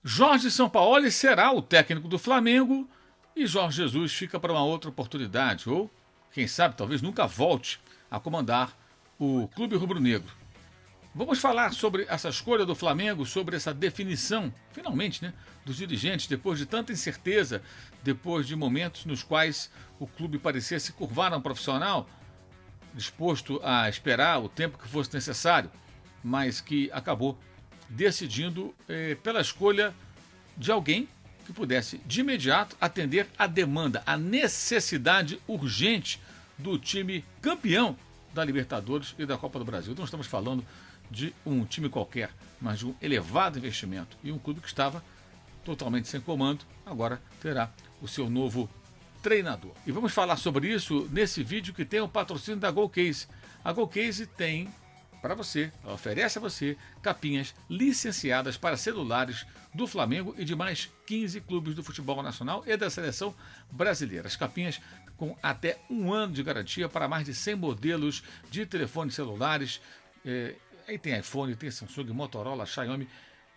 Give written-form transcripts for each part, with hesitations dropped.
Jorge Sampaoli será o técnico do Flamengo e Jorge Jesus fica para uma outra oportunidade, ou, quem sabe, talvez nunca volte a comandar o Clube Rubro-Negro. Vamos falar sobre essa escolha do Flamengo, sobre essa definição, finalmente, né, dos dirigentes, depois de tanta incerteza, depois de momentos nos quais o clube parecia se curvar a um profissional, disposto a esperar o tempo que fosse necessário, mas que acabou decidindo pela escolha de alguém que pudesse de imediato atender a demanda, a necessidade urgente do time campeão da Libertadores e da Copa do Brasil. Não estamos falando de um time qualquer, mas de um elevado investimento. E um clube que estava totalmente sem comando, agora terá o seu novo treinador. E vamos falar sobre isso nesse vídeo que tem o patrocínio da GoCase. A GoCase tem para você, ela oferece a você capinhas licenciadas para celulares do Flamengo e de mais 15 clubes do futebol nacional e da seleção brasileira. As capinhas com até 1 ano de garantia para mais de 100 modelos de telefones celulares. Aí tem iPhone, tem Samsung, Motorola, Xiaomi,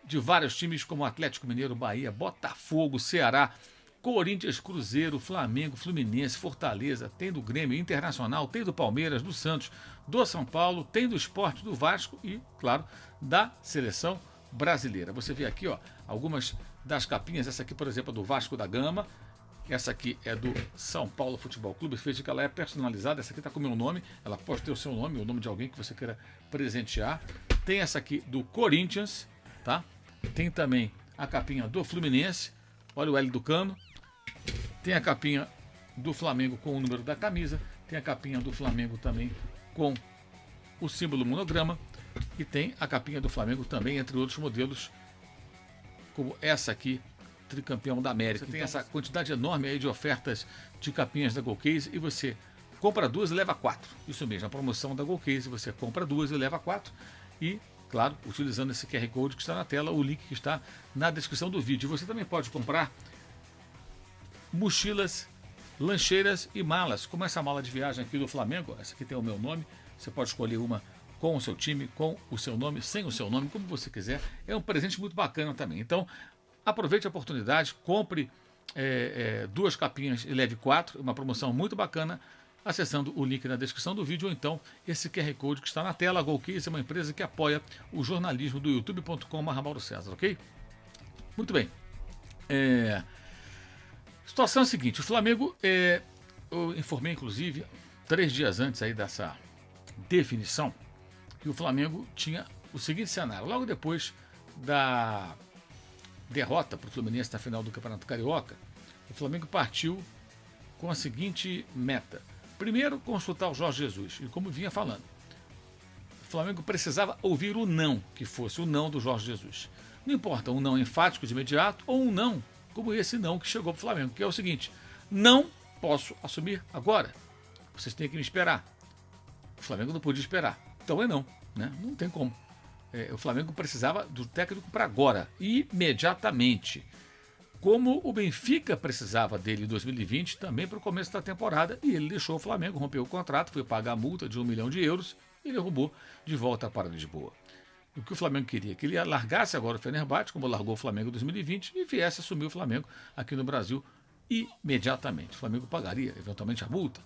de vários times como Atlético Mineiro, Bahia, Botafogo, Ceará, Corinthians, Cruzeiro, Flamengo, Fluminense, Fortaleza, tem do Grêmio, Internacional, tem do Palmeiras, do Santos, do São Paulo, tem do Sport, do Vasco e, claro, da seleção brasileira. Você vê aqui, ó, algumas das capinhas, essa aqui, por exemplo, é do Vasco da Gama, essa aqui é do São Paulo Futebol Clube, fez que ela é personalizada, essa aqui está com o meu nome, ela pode ter o seu nome, o nome de alguém que você queira presentear. Tem essa aqui do Corinthians, tá? Tem também a capinha do Fluminense, olha o L do Cano. Tem a capinha do Flamengo com o número da camisa, tem a capinha do Flamengo também com o símbolo monograma e tem a capinha do Flamengo também, entre outros modelos, como essa aqui, tricampeão da América. Você tem essa quantidade enorme aí de ofertas de capinhas da GoCase e você compra 2 e leva 4. Isso mesmo, a promoção da GoCase, você compra 2 e leva 4 e, claro, utilizando esse QR Code que está na tela, o link que está na descrição do vídeo. Você também pode comprar mochilas, lancheiras e malas, como essa mala de viagem aqui do Flamengo. Essa aqui tem o meu nome, você pode escolher uma com o seu time, com o seu nome, sem o seu nome, como você quiser. É um presente muito bacana também. Então, aproveite a oportunidade, compre 2 capinhas e leve 4, uma promoção muito bacana, acessando o link na descrição do vídeo ou então esse QR Code que está na tela. A GoCase é uma empresa que apoia o jornalismo do youtube.com/MauroCésar, ok? Muito bem. A situação é a seguinte, o Flamengo, eu informei inclusive 3 dias antes aí dessa definição, que o Flamengo tinha o seguinte cenário: logo depois da derrota para o Fluminense na final do Campeonato Carioca, o Flamengo partiu com a seguinte meta: primeiro, consultar o Jorge Jesus, e como vinha falando, o Flamengo precisava ouvir o não, que fosse o não do Jorge Jesus. Não importa, um não enfático de imediato ou um não como esse não que chegou para o Flamengo, que é o seguinte: não posso assumir agora, vocês têm que me esperar. O Flamengo não podia esperar, então é não, né? Não tem como. O Flamengo precisava do técnico para agora, imediatamente, como o Benfica precisava dele em 2020, também para o começo da temporada, e ele deixou o Flamengo, rompeu o contrato, foi pagar a multa de 1 milhão de euros, e ele roubou de volta para Lisboa. O que o Flamengo queria? Que ele largasse agora o Fenerbahçe, como largou o Flamengo em 2020, e viesse assumir o Flamengo aqui no Brasil imediatamente. O Flamengo pagaria eventualmente a multa,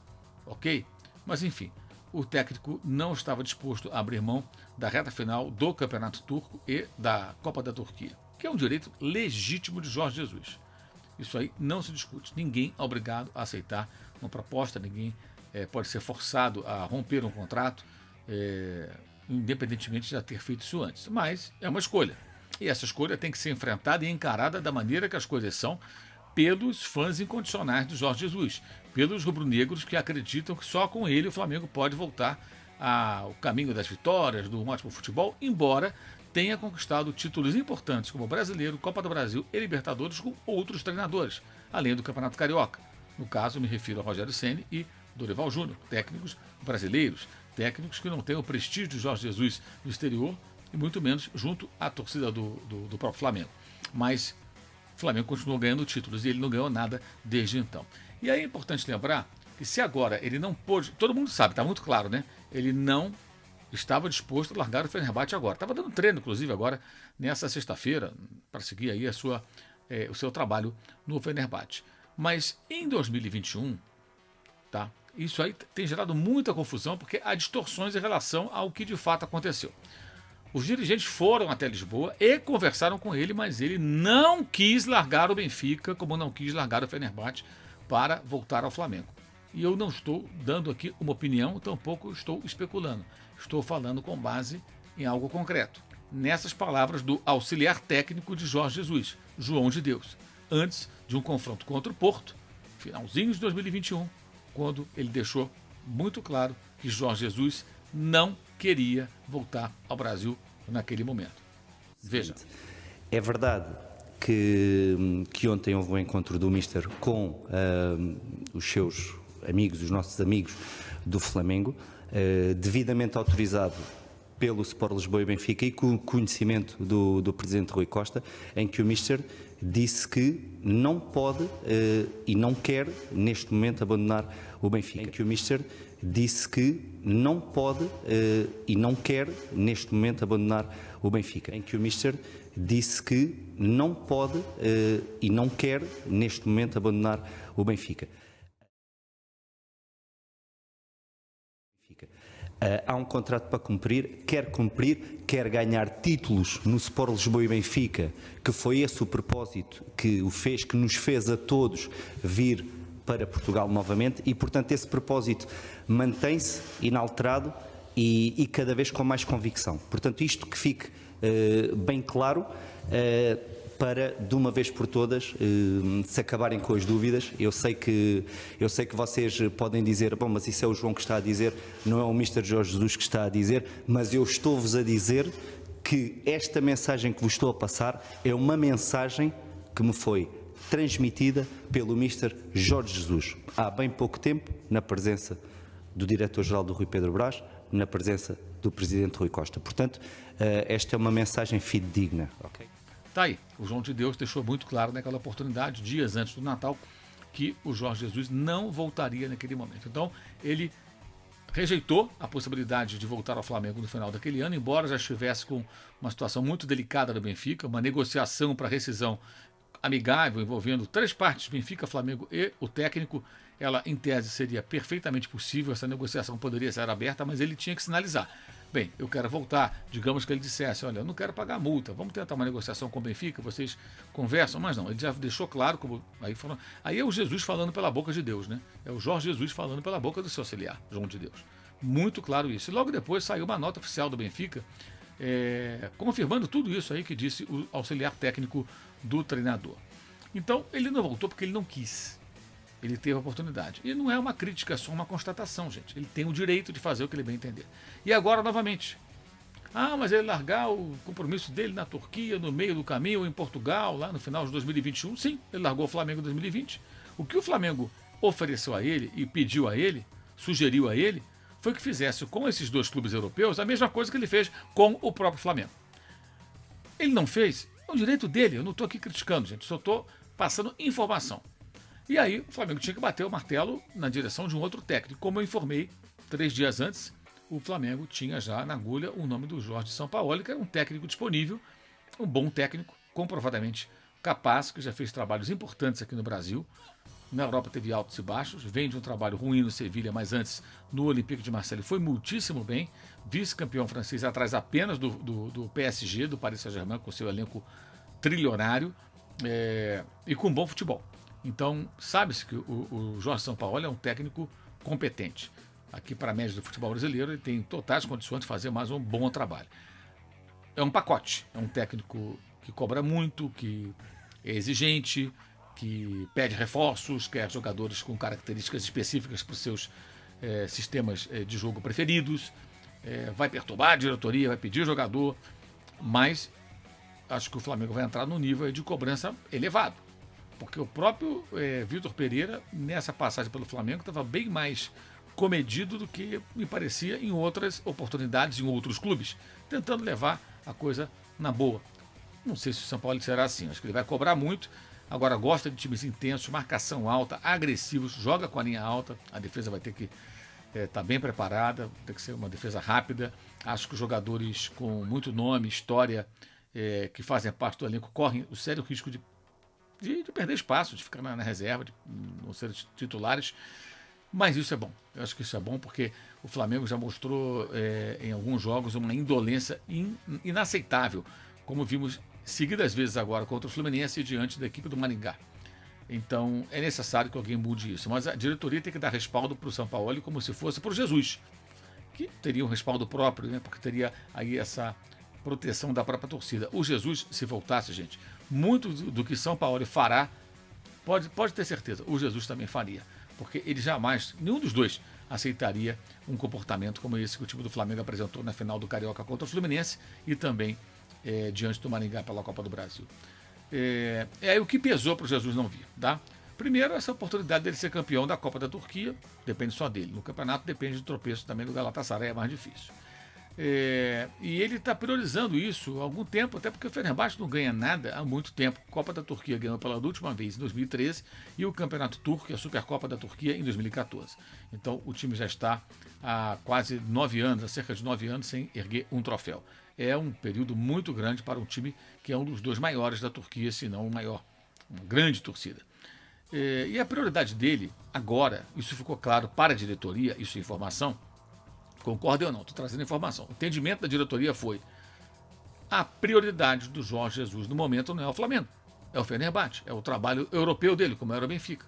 ok? Mas enfim, o técnico não estava disposto a abrir mão da reta final do Campeonato Turco e da Copa da Turquia, que é um direito legítimo de Jorge Jesus. Isso aí não se discute. Ninguém é obrigado a aceitar uma proposta, ninguém pode ser forçado a romper um contrato, independentemente de já ter feito isso antes. Mas é uma escolha. E essa escolha tem que ser enfrentada e encarada da maneira que as coisas são pelos fãs incondicionais do Jorge Jesus, pelos rubro-negros que acreditam que só com ele o Flamengo pode voltar ao caminho das vitórias, do ótimo futebol, embora tenha conquistado títulos importantes como Brasileiro, Copa do Brasil e Libertadores com outros treinadores, além do Campeonato Carioca. No caso, me refiro a Rogério Ceni e Dorival Júnior, técnicos brasileiros, técnicos que não têm o prestígio de Jorge Jesus no exterior e muito menos junto à torcida do próprio Flamengo. Mas o Flamengo continuou ganhando títulos e ele não ganhou nada desde então. E aí é importante lembrar que se agora ele não pôde, todo mundo sabe, está muito claro, né? Ele não estava disposto a largar o Fenerbahçe agora. Estava dando treino, inclusive, agora, nessa sexta-feira, para seguir aí o seu trabalho no Fenerbahçe. Mas em 2021, tá? Isso aí tem gerado muita confusão porque há distorções em relação ao que de fato aconteceu. Os dirigentes foram até Lisboa e conversaram com ele, mas ele não quis largar o Benfica, como não quis largar o Fenerbahçe para voltar ao Flamengo. E eu não estou dando aqui uma opinião, tampouco estou especulando. Estou falando com base em algo concreto. Nessas palavras do auxiliar técnico de Jorge Jesus, João de Deus, antes de um confronto contra o Porto, finalzinho de 2021, quando ele deixou muito claro que Jorge Jesus não queria voltar ao Brasil naquele momento. Veja. É verdade que ontem houve um encontro do Mister com os seus amigos, os nossos amigos do Flamengo, devidamente autorizado pelo Sport Lisboa e Benfica e com o conhecimento do Presidente Rui Costa, em que o Mister disse que não pode e não quer neste momento abandonar o Benfica. Em que o Mister disse que não pode e não quer neste momento abandonar o Benfica. Em que o Mister disse que não pode e não quer neste momento abandonar o Benfica. Há um contrato para cumprir, quer ganhar títulos no Sport Lisboa e Benfica, que foi esse o propósito que nos fez a todos vir para Portugal novamente e, portanto, esse propósito mantém-se inalterado e cada vez com mais convicção. Portanto, isto que fique bem claro para, de uma vez por todas, se acabarem com as dúvidas. Eu sei que vocês podem dizer, bom, mas isso é o João que está a dizer, não é o Mister Jorge Jesus que está a dizer, mas eu estou-vos a dizer que esta mensagem que vos estou a passar é uma mensagem que me foi transmitida pelo Mister Jorge Jesus há bem pouco tempo, na presença do Diretor-Geral do Rui Pedro Brás, na presença do Presidente Rui Costa. Portanto, esta é uma mensagem fidedigna. Okay? Tá aí, o João de Deus deixou muito claro naquela oportunidade, dias antes do Natal, que o Jorge Jesus não voltaria naquele momento. Então, ele rejeitou a possibilidade de voltar ao Flamengo no final daquele ano, embora já estivesse com uma situação muito delicada do Benfica, uma negociação para rescisão amigável envolvendo 3 partes, Benfica, Flamengo e o técnico. Ela, em tese, seria perfeitamente possível, essa negociação poderia ser aberta, mas ele tinha que sinalizar. Bem, eu quero voltar, digamos que ele dissesse, olha, eu não quero pagar multa, vamos tentar uma negociação com o Benfica, vocês conversam, mas não, ele já deixou claro, aí é o Jesus falando pela boca de Deus, né? É o Jorge Jesus falando pela boca do seu auxiliar, João de Deus. Muito claro isso. E logo depois saiu uma nota oficial do Benfica, confirmando tudo isso aí que disse o auxiliar técnico do treinador. Então, ele não voltou porque ele não quis. Ele teve a oportunidade. E não é uma crítica, é só uma constatação, gente. Ele tem o direito de fazer o que ele bem entender. E agora, novamente. Mas ele largar o compromisso dele na Turquia, no meio do caminho, ou em Portugal, lá no final de 2021. Sim, ele largou o Flamengo em 2020. O que o Flamengo ofereceu a ele e pediu a ele, sugeriu a ele, foi que fizesse com esses 2 clubes europeus a mesma coisa que ele fez com o próprio Flamengo. Ele não fez, é o direito dele. Eu não estou aqui criticando, gente. Só estou passando informação. E aí o Flamengo tinha que bater o martelo na direção de um outro técnico. Como eu informei 3 dias antes, o Flamengo tinha já na agulha o nome do Jorge Sampaoli, que era um técnico disponível, um bom técnico, comprovadamente capaz, que já fez trabalhos importantes aqui no Brasil. Na Europa teve altos e baixos, vem de um trabalho ruim no Sevilha, mas antes no Olympique de Marseille foi muitíssimo bem, vice-campeão francês atrás apenas do PSG, do Paris Saint-Germain, com seu elenco trilionário e com bom futebol. Então, sabe-se que o Jorge Sampaoli é um técnico competente. Aqui, para a média do futebol brasileiro, ele tem totais condições de fazer mais um bom trabalho. É um pacote, é um técnico que cobra muito, que é exigente, que pede reforços, quer jogadores com características específicas para os seus sistemas de jogo preferidos, vai perturbar a diretoria, vai pedir jogador, mas acho que o Flamengo vai entrar num nível de cobrança elevado. Porque o próprio Vitor Pereira, nessa passagem pelo Flamengo, estava bem mais comedido do que me parecia em outras oportunidades, em outros clubes, tentando levar a coisa na boa. Não sei se o São Paulo será assim, acho que ele vai cobrar muito. Agora gosta de times intensos, marcação alta, agressivos, joga com a linha alta, a defesa vai ter que estar bem preparada, tem que ser uma defesa rápida. Acho que os jogadores com muito nome, história que fazem parte do elenco correm o sério risco de perder espaço, de ficar na reserva, de não ser titulares. Mas isso é bom. Eu acho que isso é bom porque o Flamengo já mostrou em alguns jogos uma indolência inaceitável, como vimos seguidas vezes agora contra o Fluminense e diante da equipe do Maringá. Então é necessário que alguém mude isso. Mas a diretoria tem que dar respaldo para o Sampaoli como se fosse para o Jesus, que teria um respaldo próprio, né? Porque teria aí essa proteção da própria torcida. O Jesus, se voltasse, gente, muito do que Sampaoli fará, pode ter certeza, o Jesus também faria. Porque ele jamais, nenhum dos dois, aceitaria um comportamento como esse que o time do Flamengo apresentou na final do Carioca contra o Fluminense e também diante do Maringá pela Copa do Brasil. O que pesou para o Jesus não vir, tá? Primeiro, essa oportunidade dele ser campeão da Copa da Turquia, depende só dele. No campeonato depende do tropeço também do Galatasaray, é mais difícil. E ele está priorizando isso há algum tempo, até porque o Fenerbahçe não ganha nada há muito tempo. A Copa da Turquia ganhou pela última vez em 2013 e o Campeonato Turco, a Supercopa da Turquia, em 2014. Então o time já está há quase 9 anos, há cerca de 9 anos, sem erguer um troféu. É um período muito grande para um time que é um dos dois maiores da Turquia, se não o maior, uma grande torcida. E a prioridade dele, agora, isso ficou claro para a diretoria, isso é informação, concordem ou não, estou trazendo informação. O entendimento da diretoria foi: a prioridade do Jorge Jesus no momento não é o Flamengo, é o Fenerbahçe, é o trabalho europeu dele, como era o Benfica.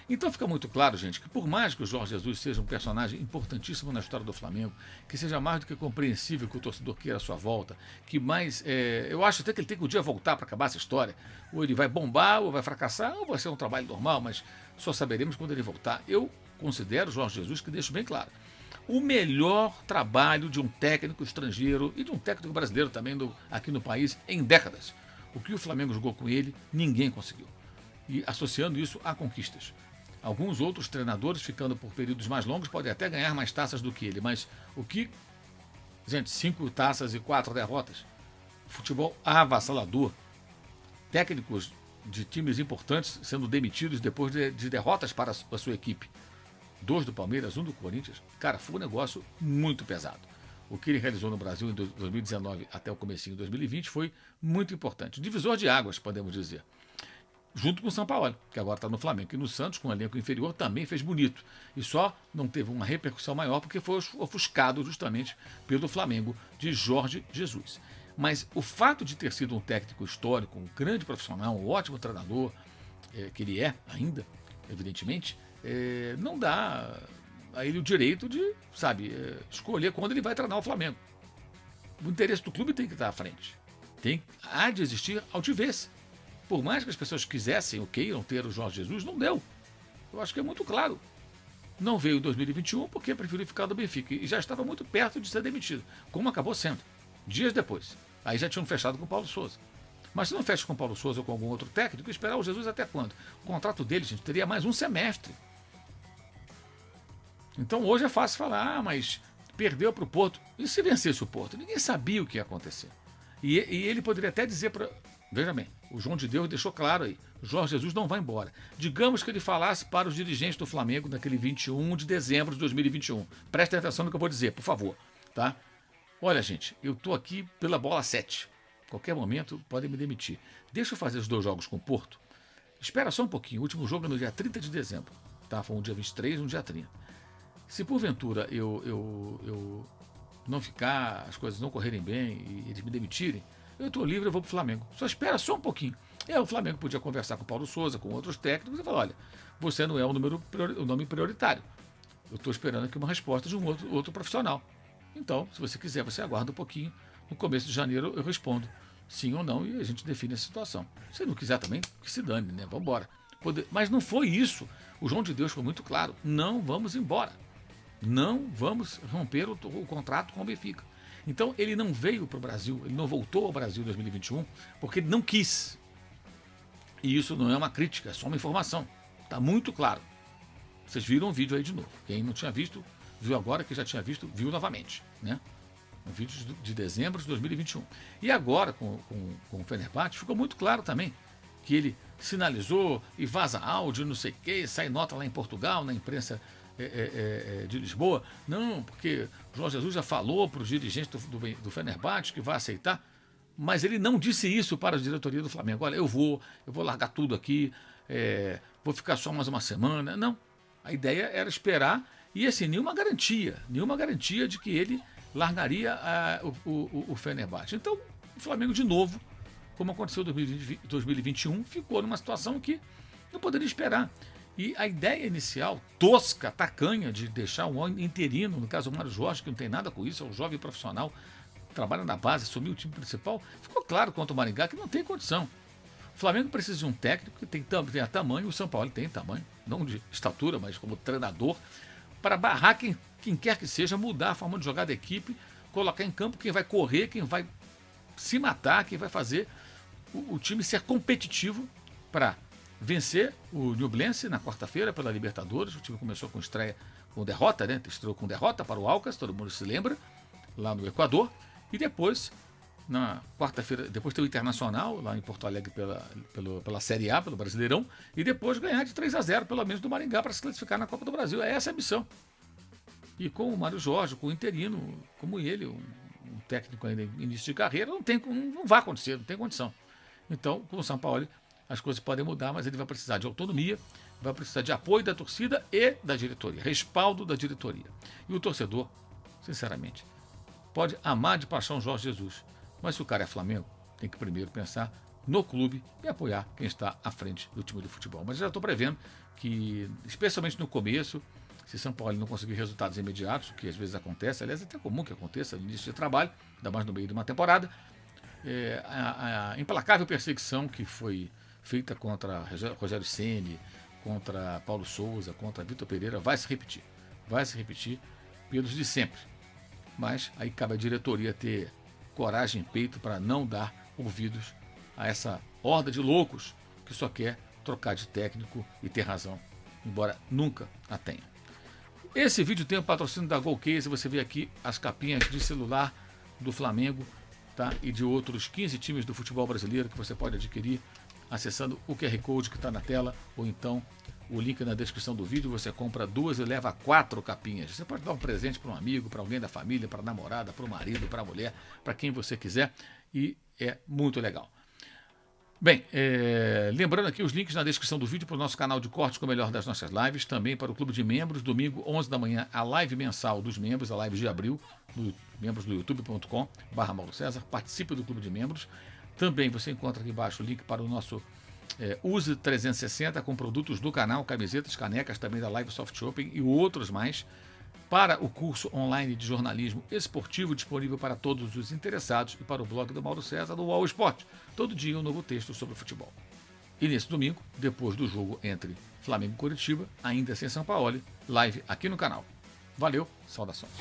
Então fica muito claro, gente, que por mais que o Jorge Jesus seja um personagem importantíssimo na história do Flamengo, que seja mais do que compreensível que o torcedor queira a sua volta, que mais. Eu acho até que ele tem que um dia voltar para acabar essa história. Ou ele vai bombar, ou vai fracassar, ou vai ser um trabalho normal, mas só saberemos quando ele voltar. Eu considero o Jorge Jesus, que deixo bem claro, o melhor trabalho de um técnico estrangeiro e de um técnico brasileiro também aqui no país em décadas. O que o Flamengo jogou com ele, ninguém conseguiu. E associando isso a conquistas. Alguns outros treinadores, ficando por períodos mais longos, podem até ganhar mais taças do que ele. Mas o que... Gente, 5 taças e 4 derrotas. Futebol avassalador. Técnicos de times importantes sendo demitidos depois de derrotas para a sua equipe. 2 do Palmeiras, 1 do Corinthians. Cara, foi um negócio muito pesado. O que ele realizou no Brasil em 2019 até o comecinho de 2020 foi muito importante. Divisor de águas, podemos dizer. Junto com o Sampaoli, que agora está no Flamengo. E no Santos, com um elenco inferior, também fez bonito. E só não teve uma repercussão maior porque foi ofuscado justamente pelo Flamengo de Jorge Jesus. Mas o fato de ter sido um técnico histórico, um grande profissional, um ótimo treinador, que ele é ainda, evidentemente, não dá a ele o direito de, escolher quando ele vai treinar o Flamengo. O interesse do clube tem que estar à frente. Há de existir altivez. Por mais que as pessoas quisessem ou queiram ter o Jorge Jesus, não deu. Eu acho que é muito claro. Não veio em 2021 porque preferiu ficar do Benfica. E já estava muito perto de ser demitido, como acabou sendo, dias depois. Aí já tinham fechado com o Paulo Souza. Mas se não fecha com o Paulo Souza ou com algum outro técnico, esperar o Jesus até quando? O contrato dele, gente, teria mais um semestre. Então hoje é fácil falar, mas perdeu para o Porto. E se vencesse o Porto? Ninguém sabia o que ia acontecer. E ele poderia até dizer para... Veja bem, o João de Deus deixou claro aí, Jorge Jesus não vai embora. Digamos que ele falasse para os dirigentes do Flamengo naquele 21 de dezembro de 2021. Prestem atenção no que eu vou dizer, por favor. Tá? Olha, gente, eu estou aqui pela bola 7. Qualquer momento podem me demitir. Deixa eu fazer os 2 jogos com o Porto. Espera só um pouquinho, o último jogo é no dia 30 de dezembro. Tá? Foi um dia 23 e um dia 30. Se porventura eu não ficar, as coisas não correrem bem e eles me demitirem, eu estou livre, eu vou para o Flamengo. Só espera só um pouquinho. O Flamengo podia conversar com o Paulo Souza, com outros técnicos e falar: olha, você não é o nome prioritário. Eu estou esperando aqui uma resposta de um outro profissional. Então, se você quiser, você aguarda um pouquinho. No começo de janeiro eu respondo sim ou não e a gente define a situação. Se não quiser também, que se dane, né? Vamos embora. Mas não foi isso. O João de Deus foi muito claro. Não vamos embora. Não vamos romper o contrato com o Benfica. Então ele não veio para o Brasil, ele não voltou ao Brasil em 2021 porque ele não quis. E isso não é uma crítica, é só uma informação. Está muito claro. Vocês viram o vídeo aí de novo. Quem não tinha visto, viu agora. Quem já tinha visto, viu novamente. Né? Um vídeo de dezembro de 2021. E agora, com o Fenerbahçe, ficou muito claro também que ele sinalizou e vaza áudio, não sei o quê, sai nota lá em Portugal, na imprensa de Lisboa. Não, porque o Jorge Jesus já falou para os dirigentes do Fenerbahçe que vai aceitar. Mas ele não disse isso para a diretoria do Flamengo. Olha, eu vou largar tudo aqui, vou ficar só mais uma semana. Não. A ideia era esperar e, assim, nenhuma garantia de que ele largaria o Fenerbahçe. Então, o Flamengo, de novo, como aconteceu em 2021, ficou numa situação que não poderia esperar. E a ideia inicial, tosca, tacanha, de deixar um interino, no caso o Mário Jorge, que não tem nada com isso, é um jovem profissional, trabalha na base, assumiu o time principal, ficou claro contra o Maringá que não tem condição. O Flamengo precisa de um técnico que tem tamanho, o São Paulo tem tamanho, não de estatura, mas como treinador, para barrar quem quer que seja, mudar a forma de jogar da equipe, colocar em campo quem vai correr, quem vai se matar, quem vai fazer o time ser competitivo para vencer o Nublense na quarta-feira pela Libertadores. O time começou com derrota, né? Estreou com derrota para o Alcas, todo mundo se lembra, lá no Equador. E depois, na quarta-feira, depois tem o Internacional, lá em Porto Alegre pela Série A, pelo Brasileirão, e depois ganhar de 3-0, pelo menos do Maringá, para se classificar na Copa do Brasil. É essa a missão. E com o Mário Jorge, com o interino, como ele, um técnico ainda em início de carreira, não vai acontecer, não tem condição. Então, com o São Paulo, as coisas podem mudar, mas ele vai precisar de autonomia, vai precisar de apoio da torcida e da diretoria, respaldo da diretoria. E o torcedor, sinceramente, pode amar de paixão Jorge Jesus, mas se o cara é Flamengo, tem que primeiro pensar no clube e apoiar quem está à frente do time de futebol. Mas já estou prevendo que, especialmente no começo, se São Paulo não conseguir resultados imediatos, o que às vezes acontece, aliás é até comum que aconteça no início de trabalho, ainda mais no meio de uma temporada, a implacável perseguição que foi feita contra Rogério Ceni, contra Paulo Souza, contra Vitor Pereira, vai se repetir pelos de sempre. Mas aí cabe à diretoria ter coragem e peito para não dar ouvidos a essa horda de loucos que só quer trocar de técnico e ter razão, embora nunca a tenha. Esse vídeo tem o patrocínio da Golcase, você vê aqui as capinhas de celular do Flamengo, tá? E de outros 15 times do futebol brasileiro que você pode adquirir acessando o QR Code que está na tela, ou então o link na descrição do vídeo. Você compra 2 e leva 4 capinhas. Você pode dar um presente para um amigo, para alguém da família, para a namorada, para o marido, para a mulher, para quem você quiser, e é muito legal. Bem, lembrando aqui os links na descrição do vídeo para o nosso canal de cortes com o melhor das nossas lives, também para o Clube de Membros, domingo 11 da manhã, a live mensal dos membros, a live de abril, membros do youtube.com/Mauro César, participe do Clube de Membros. Também você encontra aqui embaixo o link para o nosso Use 360 com produtos do canal, camisetas, canecas também da Live Soft Shopping e outros mais, para o curso online de jornalismo esportivo disponível para todos os interessados e para o blog do Mauro César do UOL Esporte. Todo dia um novo texto sobre futebol. E nesse domingo, depois do jogo entre Flamengo e Coritiba, ainda sem São Paulo, live aqui no canal. Valeu, saudações.